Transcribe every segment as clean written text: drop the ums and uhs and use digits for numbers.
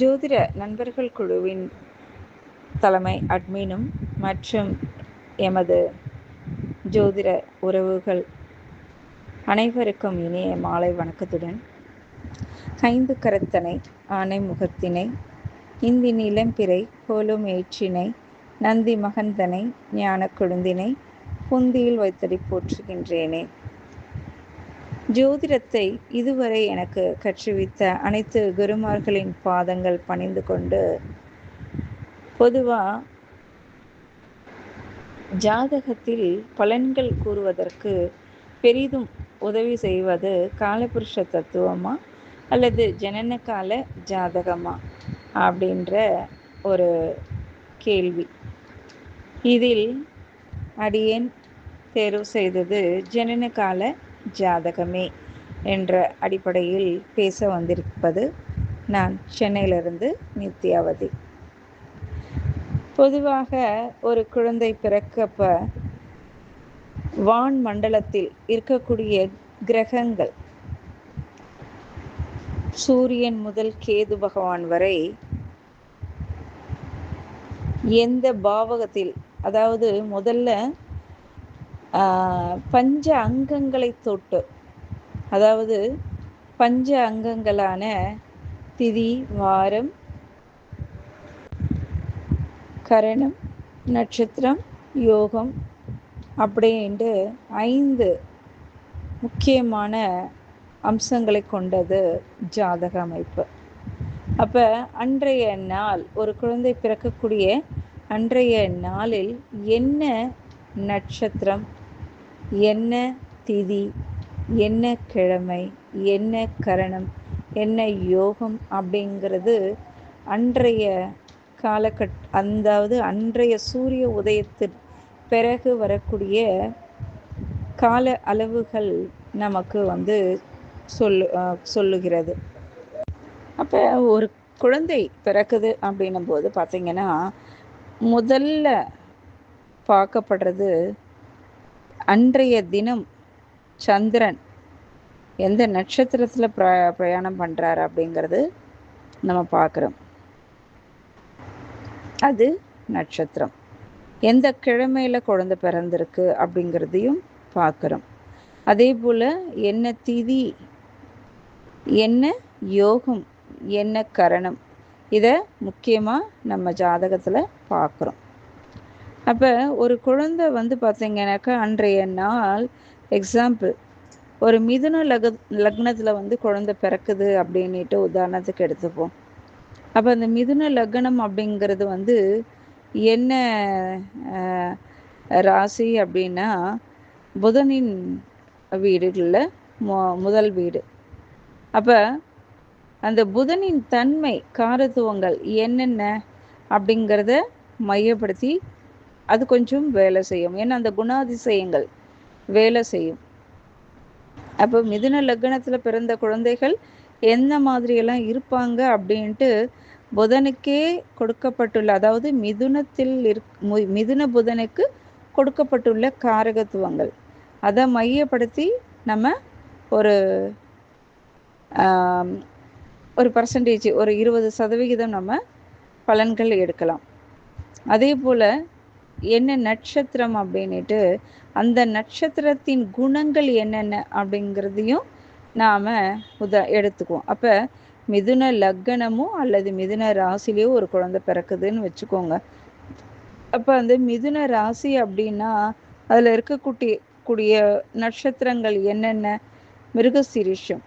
ஜோதிட நண்பர்கள் குழுவின் தலைமை அட்மினும் மற்றும் எமது ஜோதிட உறவுகள் அனைவருக்கும் இனிய மாலை வணக்கத்துடன் 5 கரத்தனை ஆனை முகத்தினை இந்தி நிலம்பிறை போலும் ஏற்றினை நந்தி மகந்தனை ஞான கொழுந்தினை புந்தியில் வைத்தடி போற்றுகின்றேனே. ஜோதிடத்தை இதுவரை எனக்கு கற்றுவித்த அனைத்து குருமார்களின் பாதங்கள் பணிந்து கொண்டு, பொதுவாக ஜாதகத்தில் பலன்கள் கூறுவதற்கு பெரிதும் உதவி செய்வது காலபுருஷ தத்துவமா அல்லது ஜனன கால ஜாதகமா அப்படின்ற ஒரு கேள்வி. இதில் அடியேன் தேர்வு செய்தது ஜனன கால ஜாதகமே என்ற அடிப்படையில் பேச வந்திருப்பது நான் சென்னையிலிருந்து நித்யாவதி. பொதுவாக ஒரு குழந்தை பிறக்கப்ப வான் மண்டலத்தில் இருக்கக்கூடிய கிரகங்கள் சூரியன் முதல் கேது பகவான் வரை எந்த பாவகத்தில், அதாவது முதல்ல பஞ்ச அங்கங்களை தொட்டு, அதாவது பஞ்ச அங்கங்களான திதி, வாரம், கரணம், நட்சத்திரம், யோகம் அப்படின்ட்டு 5 முக்கியமான அம்சங்களை கொண்டது ஜாதக அமைப்பு. அப்போ அன்றைய நாள், ஒரு குழந்தை பிறக்கக்கூடிய அன்றைய நாளில் என்ன நட்சத்திரம், என்ன திதி, என்ன கிழமை, என்ன கரணம், என்ன யோகம் அப்படிங்கிறது அன்றைய அதாவது அன்றைய சூரிய உதயத்திற்கு பிறகு வரக்கூடிய கால அளவுகள் நமக்கு சொல்லுகிறது. அப்போ ஒரு குழந்தை பிறக்குது அப்படின்னும் போது பார்த்திங்கன்னா, முதல்ல பார்க்கப்படுறது அன்றைய தினம் சந்திரன் எந்த நட்சத்திரத்தில் பிரயாணம் பண்ணுறாரு அப்படிங்கிறது நம்ம பார்க்குறோம். அது நட்சத்திரம். எந்த கிழமையில் குழந்தை பிறந்திருக்கு அப்படிங்கிறதையும் பார்க்குறோம். அதே போல் என்ன திதி, என்ன யோகம், என்ன கரணம், இதை முக்கியமாக நம்ம ஜாதகத்தில் பார்க்குறோம். அப்போ ஒரு குழந்தை பார்த்திங்கனாக்கா அன்றைய நாள், எக்ஸாம்பிள் ஒரு மிதுன லக்னத்தில் குழந்தை பிறக்குது அப்படின்ட்டு உதாரணத்துக்கு எடுத்துப்போம். அப்போ அந்த மிதுன லக்னம் அப்படிங்கிறது என்ன ராசி அப்படின்னா புதனின் வீடுகளில் முதல் வீடு. அப்போ அந்த புதனின் தன்மை, காரத்துவங்கள் என்னென்ன அப்படிங்கிறத மையப்படுத்தி அது கொஞ்சம் வேலை செய்யும். ஏன்னா அந்த குணாதிசயங்கள் வேலை செய்யும். அப்போ மிதுன லக்னத்தில் பிறந்த குழந்தைகள் எந்த மாதிரியெல்லாம் இருப்பாங்க அப்படின்ட்டு புதனுக்கே கொடுக்கப்பட்டுள்ள, அதாவது மிதுன புதனுக்கு கொடுக்கப்பட்டுள்ள காரகத்துவங்கள், அதை மையப்படுத்தி நம்ம ஒரு பர்சன்டேஜ், ஒரு 20% நம்ம பலன்கள் எடுக்கலாம். அதே போல் என்ன நட்சத்திரம் அப்படின்ட்டு அந்த நட்சத்திரத்தின் குணங்கள் என்னென்ன அப்படிங்கிறதையும் நாம் எடுத்துக்குவோம். அப்போ மிதுன லக்னமோ அல்லது மிதுன ராசிலேயோ ஒரு குழந்தை பிறக்குதுன்னு வச்சுக்கோங்க. அப்போ அந்த மிதுன ராசி அப்படின்னா அதில் இருக்கக்கூடிய நட்சத்திரங்கள் என்னென்ன? மிருகசீரிஷம்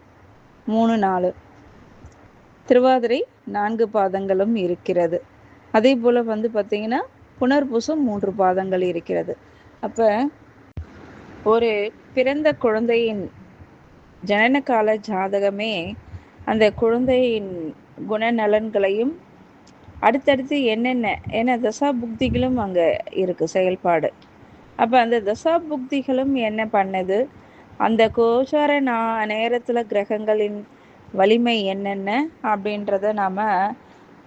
3 4, திருவாதிரை 4 பாதங்களும் இருக்கிறது. அதே போல் பார்த்திங்கன்னா புனர்பூசம் 3 பாதங்கள் இருக்கிறது. அப்போ ஒரு பிறந்த குழந்தையின் ஜனன கால ஜாதகமே அந்த குழந்தையின் குணநலன்களையும் அடுத்தடுத்து என்னென்ன, ஏன்னா தசா புக்திகளும் அங்கே இருக்குது செயல்பாடு. அப்போ அந்த தசா புக்திகளும் என்ன பண்ணுது, அந்த கோச்சார நேரத்தில் கிரகங்களின் வலிமை என்னென்ன அப்படின்றத நாம்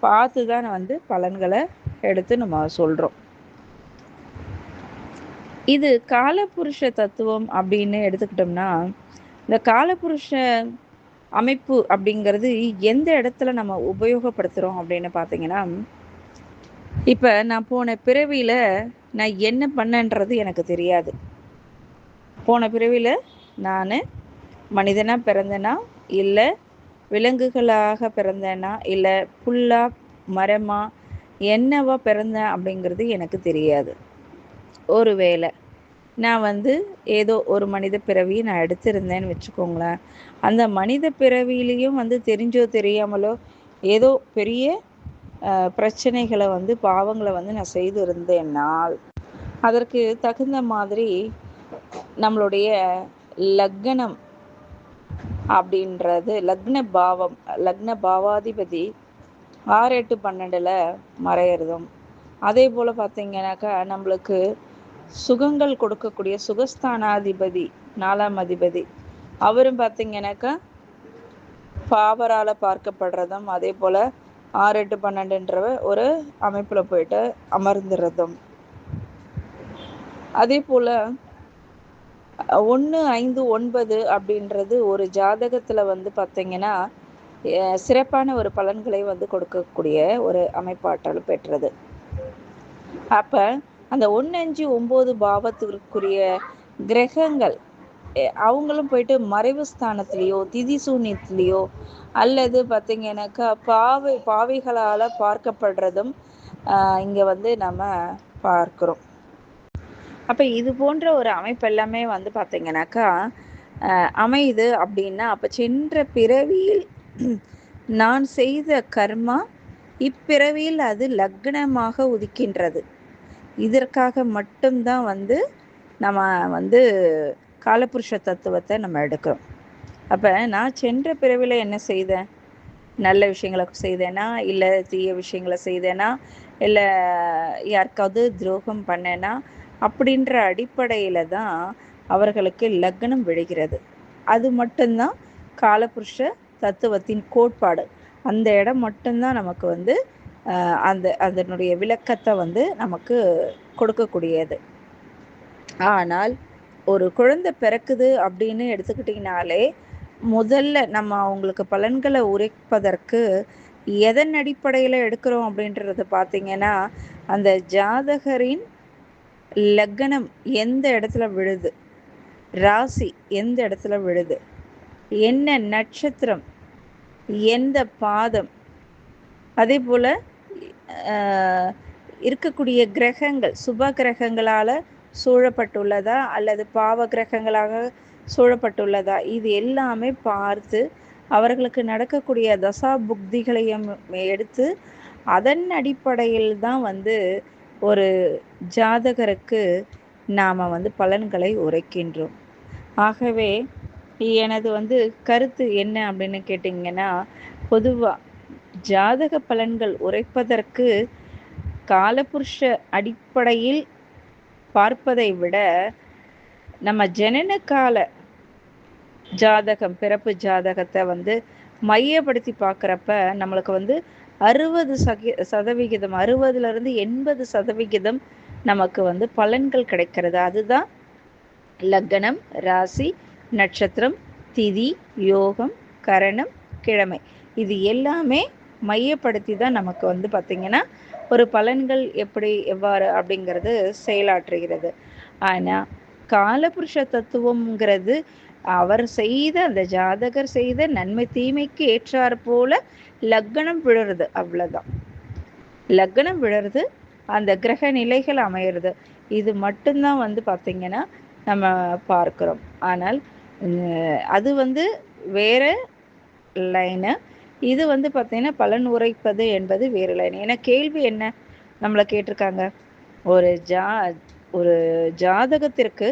பார்த்து தான் பலன்களை எடுத்து நம்ம சொல்கிறோம். இது காலபுருஷ தத்துவம் அப்படின்னு எடுத்துக்கிட்டோம்னா, இந்த காலபுருஷ அமைப்பு அப்படிங்கிறது எந்த இடத்துல நம்ம உபயோகப்படுத்துகிறோம் அப்படின்னு பார்த்தீங்கன்னா, இப்போ நான் போன பிறவியில் நான் என்ன பண்ணேன்றது எனக்கு தெரியாது. போன பிறவியில் நான் மனிதனாக பிறந்தேனா, இல்லை விலங்குகளாக பிறந்தேனா, இல்லை புல்லா மரமா என்னவா பிறந்தேன் அப்படிங்கிறது எனக்கு தெரியாது. ஒருவேளை நான் ஏதோ ஒரு மனித பிறவியை நான் எடுத்திருந்தேன்னு வச்சுக்கோங்களேன். அந்த மனித பிறவியிலையும் தெரிஞ்சோ தெரியாமலோ ஏதோ பெரிய பிரச்சனைகளை பாவங்களை நான் செய்து இருந்தேன்னால், அதற்கு தகுந்த மாதிரி நம்மளுடைய லக்னம் அப்படின்றது லக்ன பாவாதிபதி 6, 8, 12 மறையிறதும், அதே போல் பார்த்தீங்கன்னாக்கா நம்மளுக்கு சுகங்கள் கொடுக்கக்கூடிய சுகஸ்தானாதிபதி 4ஆம் அதிபதி அவரும் பார்த்தீங்கன்னாக்கா பாவரால் பார்க்கப்படுறதும், அதே போல் 6, 8, 12 ஒரு அமைப்பில் போயிட்டு அமர்ந்துடுறதும், அதே போல் 1, 5, 9 அப்படின்றது ஒரு ஜாதகத்தில் பார்த்தீங்கன்னா சிறப்பான ஒரு பலன்களை கொடுக்கக்கூடிய ஒரு அமைப்பாற்றல் பெற்றது. அப்போ அந்த 1, 5, 9 பாவத்திற்குரிய கிரகங்கள் அவங்களும் போயிட்டு மறைவு ஸ்தானத்திலேயோ திதி சூன்யத்திலேயோ அல்லது பார்த்தீங்கன்னாக்கா பாவைகளால் பார்க்கப்படுறதும் இங்கே நம்ம பார்க்குறோம். அப்போ இது போன்ற ஒரு அமைப்பு எல்லாமே பார்த்தீங்கன்னாக்கா அமையுது அப்படின்னா, அப்போ சென்ற பிறவியில் நான் செய்த கர்மா இப்பிறவியில் அது லக்னமாக உதிக்கின்றது. இதற்காக மட்டும்தான் நம்ம காலபுருஷ தத்துவத்தை நம்ம எடுக்கிறோம். அப்போ நான் சென்ற பிறவியில் என்ன செய்தேன்? நல்ல விஷயங்களை செய்தேனா, இல்லை தீய விஷயங்களை செய்தேனா, இல்லை யாருக்காவது துரோகம் பண்ணேனா அப்படின்ற அடிப்படையில் தான் அவர்களுக்கு லக்னம் விழுகிறது. அது மட்டும்தான் காலபுருஷ தத்துவத்தின் கோட்பாடு. அந்த இடம் மட்டும்தான் நமக்கு அதனுடைய விளக்கத்தை நமக்கு கொடுக்கக்கூடியது. ஆனால் ஒரு குழந்தை பிறக்குது அப்படின்னு எடுத்துக்கிட்டிங்கனாலே முதல்ல நம்ம அவங்களுக்கு பலன்களை உரைப்பதற்கு எதன் அடிப்படையில் எடுக்கிறோம் அப்படின்றது பார்த்தீங்கன்னா, அந்த ஜாதகரின் லக்னம் எந்த இடத்துல விழுது, ராசி எந்த இடத்துல விழுது, என்ன நட்சத்திரம், எந்த பாதம், அதே போல் இருக்கக்கூடிய கிரகங்கள் சுப கிரகங்களால் சூழப்பட்டுள்ளதா அல்லது பாவ கிரகங்களாக சூழப்பட்டுள்ளதா, இது எல்லாமே பார்த்து அவர்களுக்கு நடக்கக்கூடிய தசா புக்திகளையும் எடுத்து அதன் அடிப்படையில் தான் ஒரு ஜாதகருக்கு நாம் பலன்களை உரைக்கின்றோம். ஆகவே எனது கருத்து என்ன அப்படின்னு கேட்டிங்கன்னா, பொதுவாக ஜாதக பலன்கள் உரைப்பதற்கு காலபுருஷ அடிப்படையில் பார்ப்பதை விட நம்ம ஜனன கால ஜாதகம் பிறப்பு ஜாதகத்தை மையப்படுத்தி பார்க்குறப்ப நம்மளுக்கு 60% 60லிருந்து 80% நமக்கு பலன்கள் கிடைக்கிறது. அதுதான் லக்னம், ராசி, நட்சத்திரம், திதி, யோகம், கரணம், கிழமை, இது எல்லாமே மையப்படுத்தி தான் நமக்கு பார்த்திங்கன்னா ஒரு பலன்கள் எவ்வாறு அப்படிங்கிறது செயலாற்றுகிறது. ஆனால் காலபுருஷ தத்துவம்ங்கிறது அவர் செய்த அந்த ஜாதகர் செய்த நன்மை தீமைக்கு ஏற்றாற் போல லக்னம் விழுறது, அவ்வளோதான். லக்னம் விழுறது, அந்த கிரக நிலைகள் அமையிறது, இது மட்டும்தான் பார்த்திங்கன்னா நம்ம பார்க்குறோம். ஆனால் அது வேற லைனு, இது பார்த்திங்கன்னா பலன் உரைப்பது என்பது வேறு லைன். ஏன்னா கேள்வி என்ன நம்மளை கேட்டிருக்காங்க, ஒரு ஜாதகத்திற்கு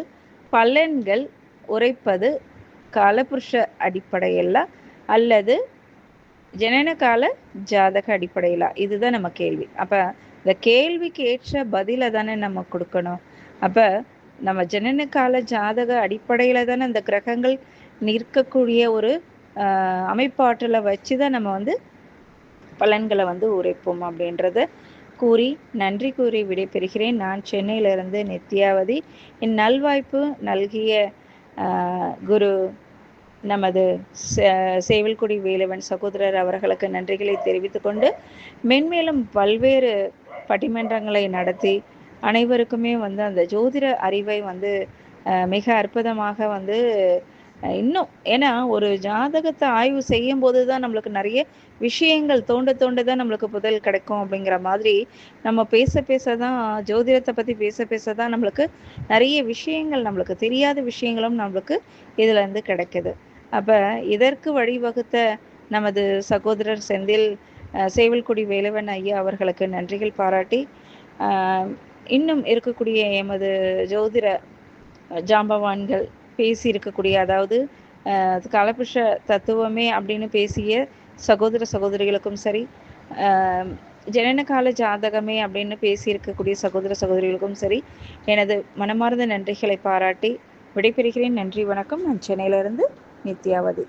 பலன்கள் உரைப்பது காலபுருஷ அடிப்படையில் அல்லது ஜனன கால ஜாதக அடிப்படையில், இதுதான் நம்ம கேள்வி. அப்போ இந்த கேள்விக்கு ஏற்ற பதிலை தானே நம்ம கொடுக்கணும். அப்போ நம்ம ஜனன கால ஜாதக அடிப்படையில் தானே அந்த கிரகங்கள் நிற்கக்கூடிய ஒரு அமைப்பாற்றலை வச்சு தான் நம்ம பலன்களை உரைப்போம் அப்படின்றத கூறி நன்றி கூறி விடைபெறுகிறேன். நான் சென்னையிலிருந்து நித்யாவதி. என் நல்வாய்ப்பு நல்கிய குரு நமது சேவல்குடி வேலவன் சகோதரர் அவர்களுக்கு நன்றிகளை தெரிவித்துக் கொண்டு, மென்மேலும் பல்வேறு பட்டிமன்றங்களை நடத்தி அனைவருக்குமே அந்த ஜோதிட அறிவை மிக அற்புதமாக இன்னும், ஏன்னா ஒரு ஜாதகத்தை ஆய்வு செய்யும் போது தான் நம்மளுக்கு நிறைய விஷயங்கள் தோண்ட தோண்ட தான் நம்மளுக்கு புதல் கிடைக்கும் அப்படிங்கிற மாதிரி, நம்ம பேச பேச தான், ஜோதிடத்தை பற்றி பேச பேச தான் நம்மளுக்கு நிறைய விஷயங்கள், நம்மளுக்கு தெரியாத விஷயங்களும் நம்மளுக்கு இதுலேருந்து கிடைக்குது. அப்போ இதற்கு வழிவகுத்த நமது சகோதரர் செந்தில் சேவல்குடி வேலவன் ஐயா அவர்களுக்கு நன்றிகள் பாராட்டி, இன்னும் இருக்கக்கூடிய எமது ஜோதிட ஜாம்பவான்கள் பேசியிருக்கக்கூடிய, அதாவது காலபுருஷ தத்துவமே அப்படின்னு பேசிய சகோதர சகோதரிகளுக்கும் சரி, ஜனனகால ஜாதகமே அப்படின்னு பேசியிருக்கக்கூடிய சகோதர சகோதரிகளுக்கும் சரி, எனது மனமார்ந்த நன்றிகளை பாராட்டி விடைபெறுகிறேன். நன்றி, வணக்கம். நான் சென்னையிலிருந்து நித்யாவதி.